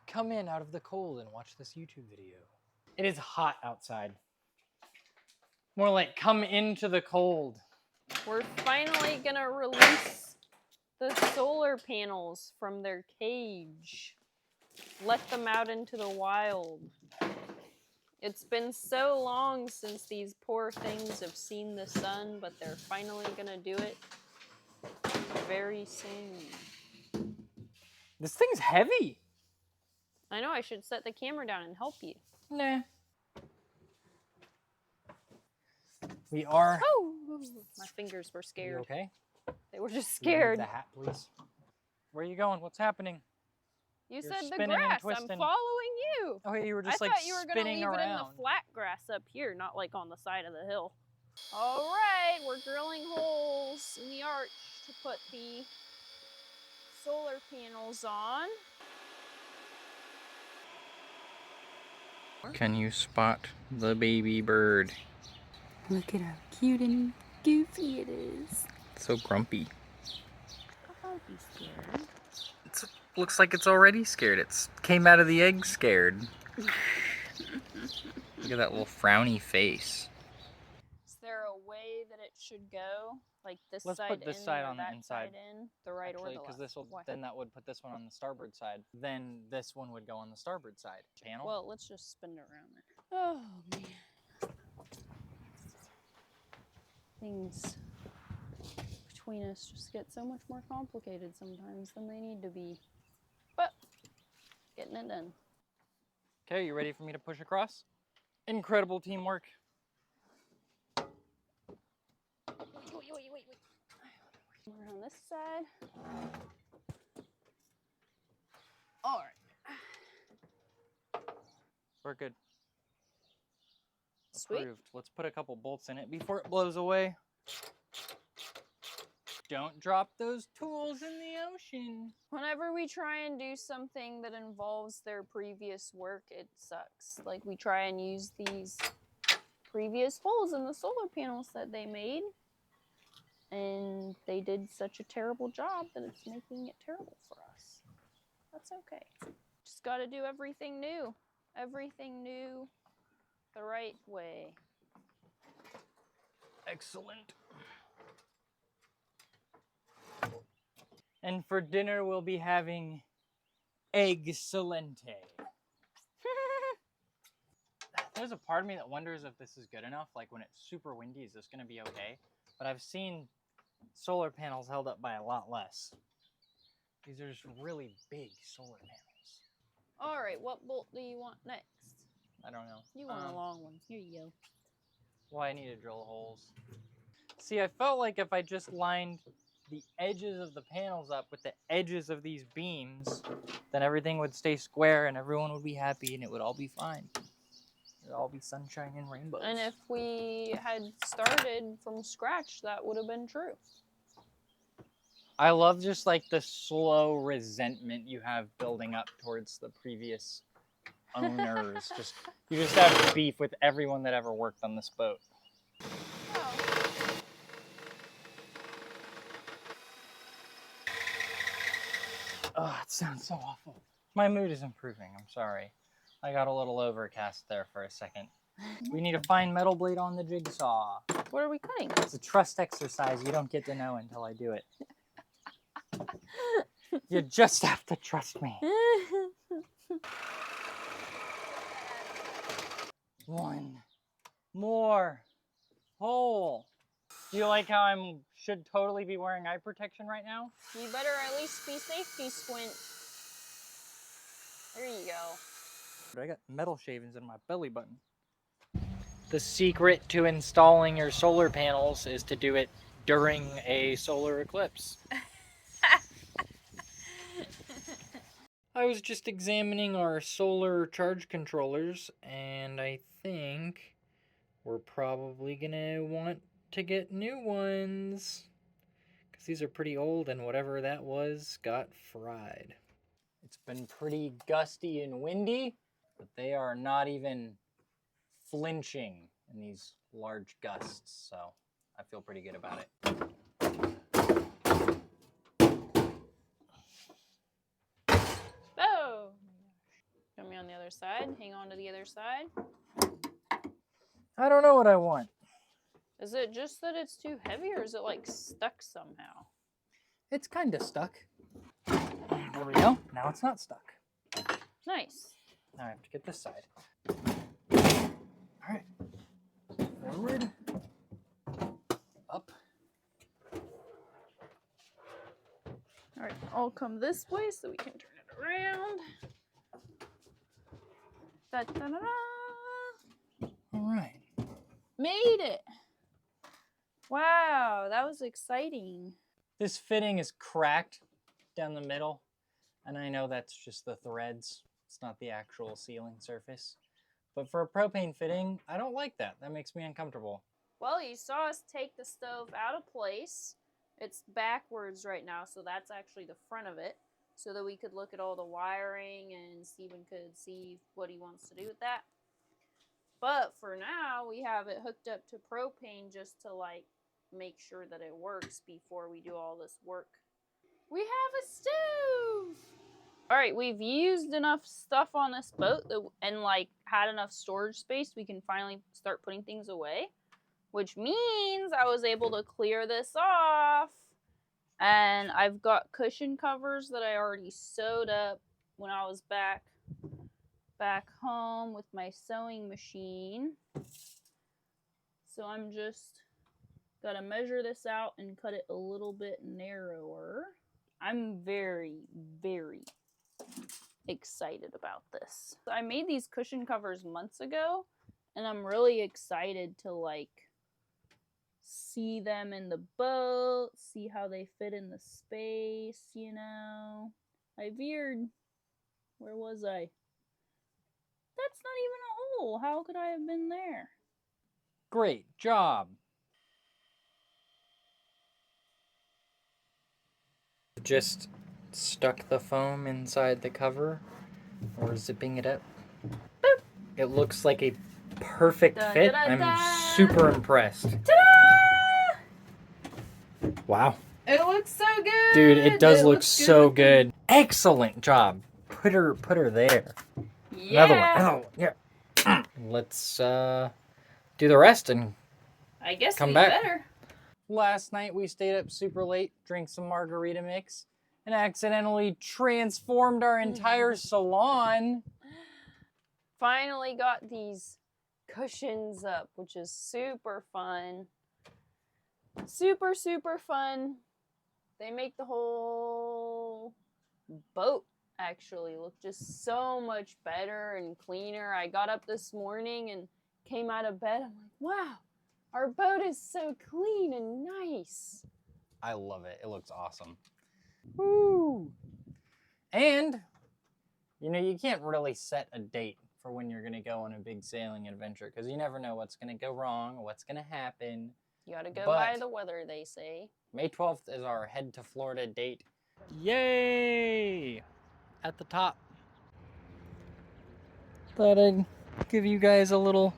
Come in out of the cold and watch this YouTube video. It is hot outside. More like come into the cold. We're finally gonna release the solar panels from their cage. Let them out into the wild. It's been so long since these poor things have seen the sun, but they're finally gonna do it very soon. This thing's heavy. I know, I should set the camera down and help you. Nah. We are. Oh! My fingers were scared. You okay? They were just Can you move scared. the hat, please. Where are you going? What's happening? You You're said the spinning and grass. I'm twisting. following you. Oh, you were I just like thought you were going to spinning leave around. it in the flat grass up here, not like on the side of the hill. All right, we're drilling holes in the arch to put the solar panels on. Can you spot the baby bird? Look at how cute and goofy it is. It's so grumpy. Don't be scared. It looks like it's already scared. It came out of the egg scared. Look at that little frowny face. Is there a way that it should go? Like this Let's side put this in side or on the that inside. side in? The right or the left? Because this will, Why? then that would put this one on the starboard side. Then this one would go on the starboard side. Panel? Well, let's just spin it around there. Oh, man. Things between us just get so much more complicated sometimes than they need to be. But, getting it done. Okay, you ready for me to push across? Incredible teamwork. Wait. Around this side. All right. We're good. Sweet. Approved. Let's put a couple bolts in it before it blows away. Don't drop those tools in the ocean. Whenever we try and do something that involves their previous work, it sucks. Like we try and use these previous holes in the solar panels that they made, and they did such a terrible job that it's making it terrible for us. That's okay. Just gotta do everything new. Everything new the right way. Excellent. And for dinner, we'll be having egg salente. There's a part of me that wonders if this is good enough. Like when it's super windy, is this going to be okay? But I've seen solar panels held up by a lot less. These are just really big solar panels. All right, what bolt do you want next? I don't know. You want a long one. Here you go. Well, I need to drill holes. See, I felt like if I just lined the edges of the panels up with the edges of these beams, then everything would stay square and everyone would be happy and it would all be fine. It would all be sunshine and rainbows. And if we had started from scratch, that would have been true. I love just like the slow resentment you have building up towards the previous owners. You just have beef with everyone that ever worked on this boat. Oh, it sounds so awful. My mood is improving, I'm sorry. I got a little overcast there for a second. We need a fine metal blade on the jigsaw. What are we cutting? It's a trust exercise you don't get to know until I do it. You just have to trust me. One more hole. Do you like how I should totally be wearing eye protection right now? You better at least be safety squint. There you go. I got metal shavings in my belly button. The secret to installing your solar panels is to do it during a solar eclipse. I was just examining our solar charge controllers, and I think we're probably gonna want to get new ones, because these are pretty old and whatever that was got fried. It's been pretty gusty and windy, but they are not even flinching in these large gusts, so I feel pretty good about it. Oh! other side. Hang on to the other side. I don't know what I want. Is it just that it's too heavy, or is it like stuck somehow? It's kind of stuck. There we go. Now it's not stuck. Nice. Now I have to get this side. All right. Forward. Up. All right, I'll come this way so we can turn it around. Da, da, da, da. All right. Made it. Wow, that was exciting. This fitting is cracked down the middle, and I know that's just the threads. It's not the actual ceiling surface. But for a propane fitting, I don't like that. That makes me uncomfortable. Well, you saw us take the stove out of place. It's backwards right now, so that's actually the front of it, so that we could look at all the wiring and Steven could see what he wants to do with that. But for now, we have it hooked up to propane just to like make sure that it works before we do all this work. We have a stove! All right, we've used enough stuff on this boat and like had enough storage space. We can finally start putting things away, which means I was able to clear this off. And I've got cushion covers that I already sewed up when I was back home with my sewing machine. So I'm just gotta measure this out and cut it a little bit narrower. I'm very, very excited about this. I made these cushion covers months ago, and I'm really excited to like see them in the boat, see how they fit in the space, you know. I veered. Where was I? That's not even a hole. How could I have been there? Great job. Just stuck the foam inside the cover or zipping it up. Boop. It looks like a perfect Da, fit. da, da, da. I'm super impressed. Ta-da! Wow. It looks so good. Dude, it does look looks so good. Excellent job. Put her there. Yeah. Another one. Yeah. Let's do the rest and I guess come we back. better. Last night we stayed up super late, drank some margarita mix, and accidentally transformed our entire salon. Finally got these cushions up, which is super fun. Super, super fun. They make the whole boat actually look just so much better and cleaner. I got up this morning and came out of bed. I'm like, wow, our boat is so clean and nice. I love it. It looks awesome. Woo! And, you know, you can't really set a date for when you're going to go on a big sailing adventure because you never know what's going to go wrong or what's going to happen. You gotta go by the weather, they say. May 12th is our head to Florida date. Yay! At the top. Thought I'd give you guys a little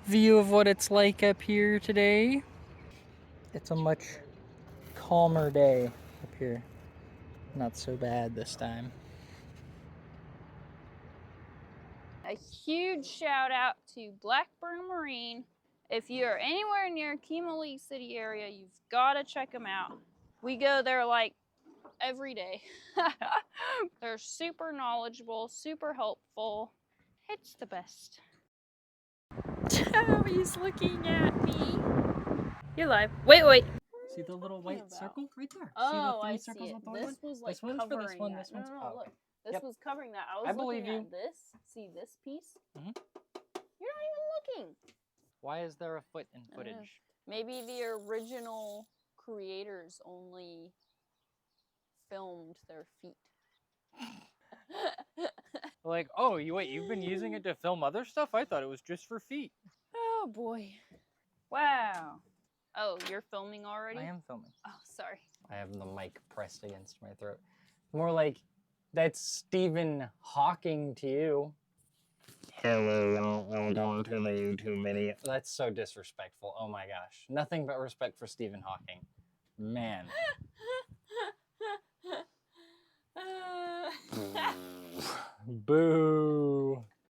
view of what it's like up here today. It's a much calmer day up here. Not so bad this time. A huge shout out to Blackburn Marine. If you're anywhere near Kimberley City area, you've got to check them out. We go there like every day. They're super knowledgeable, super helpful. It's the best. Toby's looking at me. You're live. Wait. See the little white circle right there? Oh, see the three I circles see it. with the This was like This one's for covering this one, that. this one's No, look. This Yep. was covering that. I I was believe looking you. at this. See this piece? Mhm. You're not even looking. Why is there a foot in I don't know. footage? Maybe the original creators only filmed their feet. Like, oh, you've been using it to film other stuff? I thought it was just for feet. Oh boy. Wow. Oh, you're filming already? I am filming. Oh, sorry. I have the mic pressed against my throat. More like, that's Stephen Hawking to you. Hello, welcome to the YouTube video. That's so disrespectful. Oh my gosh. Nothing but respect for Stephen Hawking. Man.